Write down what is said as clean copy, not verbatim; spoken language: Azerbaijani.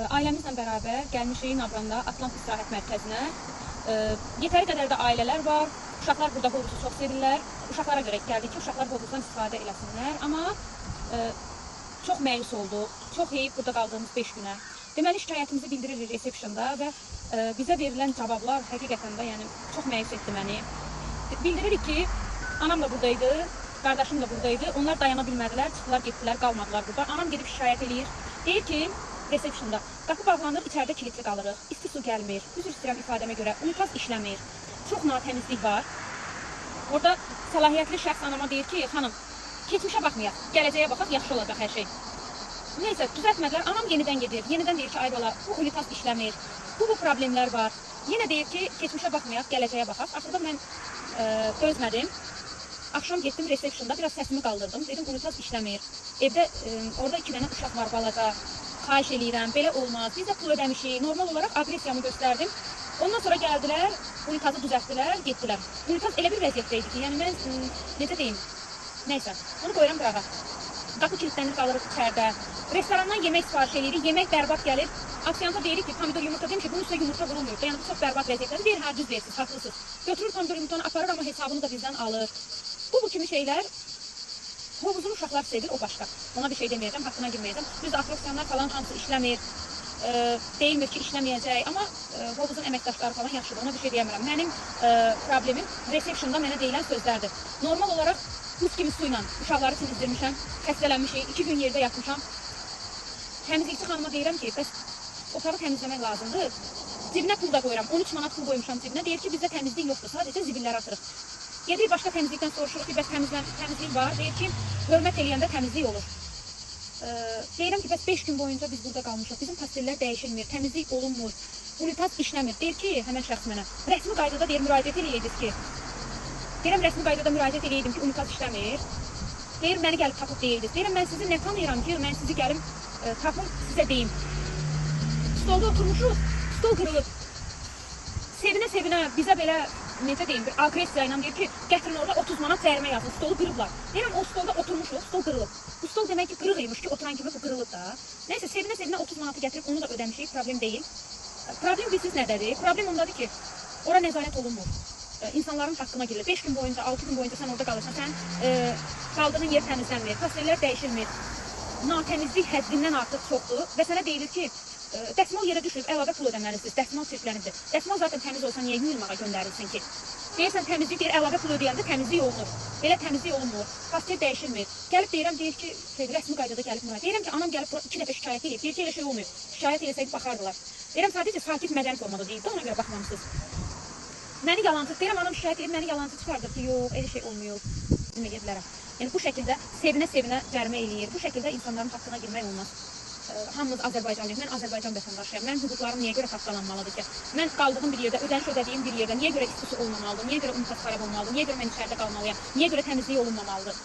Ailəmizlə bərabər gəlmişik Nabranda Atlant İstirahət Mərkəzinə. Yetəri qədər də ailələr var. Uşaqlar burada hovuzu çox sevirlər. Uşaqlara görə gəldik ki, uşaqlar hovuzdan istifadə eləsinlər. Amma çox məyus olduq. Çox heyif burada qaldığımız 5 günə. Deməli, şikayətimizi bildiririk resepsiyonda və bizə verilən cavablar həqiqətən də çox məyus etdi məni. Bildiririk ki, anam da buradaydı, qardaşım da buradaydı. Onlar dayana bilmədilər, çıxdılar, getdilər, qalmadılar burada. Anam gedib şikayət eləyir. Deyir ki, resepsiyonda qapı bağlanır, içəridə kilitli qalırıq. İsti su gəlmir. Üzr istəyirəm ifadəmə görə, unitaz işləmir. Çox natəmizlik var. Orada səlahiyyətli şəxs anama deyir ki, xanım, keçmişə baxmayaq, gələcəyə baxaq, yaxşı olacaq hər şey. Neysə, düzəltmədilər. Anam yenidən gedir. Yenidən deyir ki, ay bala, bu unitaz işləmir. Bu problemlər var. Yenə deyir ki, keçmişə baxmayaq, gələcəyə baxaq. Axırda mən dözmədim. Axşam getdim resepsiyonda, biraz səsimi qaldırdım. Dedim, unitaz işləmir. Evdə orada 2 dənə uşaq var, balaca. Xahiş eləyirəm, belə olmaz. Biz də pul ödəmişik. Normal olaraq aqressiyamı göstərdim. Ondan sonra gəldilər, unitazı düzəltdilər, getdilər. Unitaz elə bir vəziyyətdə idi ki, yəni mən necə deyim? Neysə, onu qoyuram qırağa. Qapı kilitlənir, qalırıq içəridə. Restorandan yemək sifariş edirik, yemək bərbad gəlir. Aksiyanta deyirik ki, pomidor yumurta demiş ki, bunun üstünə yumurta vurulmur. Yəni bu çox bərbad vəziyyətlədir. Deyir, hə, düz versiniz, haqlısınız. Götürür pomidor yumurtanı aparır, amma hesabını da bizdən alır. Bu kimi şeylər hovuzun uşaqlar sevir, o başqa. Ona bir şey deməyəcəm, haqqına girməyəcəm. Düz atroksiyanlar falan hamısı işləmir. Deyilmir ki, işləməyəcək. Amma hovuzun əməkdaşları falan yaxşıdır, ona bir şey deyəmirəm. Mənim problemim resepsiyonda mənə deyilən sözlərdir. Normal olaraq buz kimi su ilə uşaqları silizdirmişəm, xəstələnmişik, 2 gün yerdə yatmışam. Təmizlikçi xanıma deyirəm ki, bəs otağı təmizləmək lazımdır. Cibinə pul da qoyuram, 13 manat pul qoymuşam cibinə. Deyir ki, bizdə təmizlik yoxdur, sadəcə zibilləri atırıq. Gedir başqa təmizlikdən soruşuruq ki, bəs təmizlik var. Deyir ki, hörmət eləyəndə təmizlik olur. Deyirəm ki, bəs 5 gün boyunca biz burada qalmışıq. Bizim pastellər dəyişilmir, təmizlik olunmur, unitaz işləmir. Deyir ki, həmən şəxs mənə, rəsmi qaydada deyir, müraciət eləyəydiniz ki. Deyirəm, rəsmi qaydada müraciət eləyəydim ki, unitaz işləmir. Deyir, məni gəlib tapıb deyəydiniz. Deyirəm, mən sizi nə tanıyıram ki, mən sizi gəlim tapım, sizə deyim. Stolda oturmuşuq, stol qırılıb. Sevinə-sevinə bizə belə, necə deyim, bir aqressiya ilə deyir ki, gətirin orada 30 manat cərimə yazın, stolu qırıblar. Deyirəm, o stolda oturmuşuq, stol qırılıb. Bu stol demək ki, qırıq imiş ki, oturan kimi bu qırılıb da. Nəysə, sevinə-sevinə 30 manatı gətirib onu da ödəmişik, problem deyil. Problem bilirsiniz nədədir? Problem ondadır ki, ora nəzarət olunmur. İnsanların haqqına girilir. 5 gün boyunca, 6 gün boyunca sən orada qalırsan, sən qaldığın yer təmizlənmir, pastellər dəyişilmir. Natəmizlik həddindən artıq çoxdur və sənə deyilir ki, dəsmal yerə düşüb, əlavə pul ödəməlisiniz, dəsmal sirklənibdir. Dəsmal zaten təmiz olsa niyə yuyulmağa göndərilsin ki? Deyirsən təmizlik deyir, əlavə pul ödəyəndə təmizlik olunur. Belə təmizlik olunmur, pastel dəyişilmir. Gəlib deyirəm, deyir ki, rəsmi qaydada gəlib müraciət. Deyirəm ki, anam gəlib 2 dəfə şikayət edib, deyir ki, elə şey olmuyor. Şikayət eləsəydi baxardılar. Deyirəm, sadəcə sakit mədəni formada deyildi, ona görə baxmamışsınız. Məni yalancı, deyirəm, anam şikayət edib, məni yalancı çıxardır ki, yox, elə şey olmuyor. Bizim edirlərəm. Yəni bu şəkildə sevinə-sevinə cərimə eləyir. Bu şəkildə insanların haqqına girmək olmaz. Hamımız Azərbaycanlıyıq, mən Azərbaycan vətəndaşıyam. Mənim hüquqlarım niyə görə tapdalanmalıdır ki? Mən qaldığım bir yerdə, ödəniş ödədiyim bir yerdə niyə görə istisi olmamalıdır, niyə görə unitaz xarab olmalıdır, niyə görə mən içəridə qalmalıyam, niyə görə təmizlik olunmamalıdır?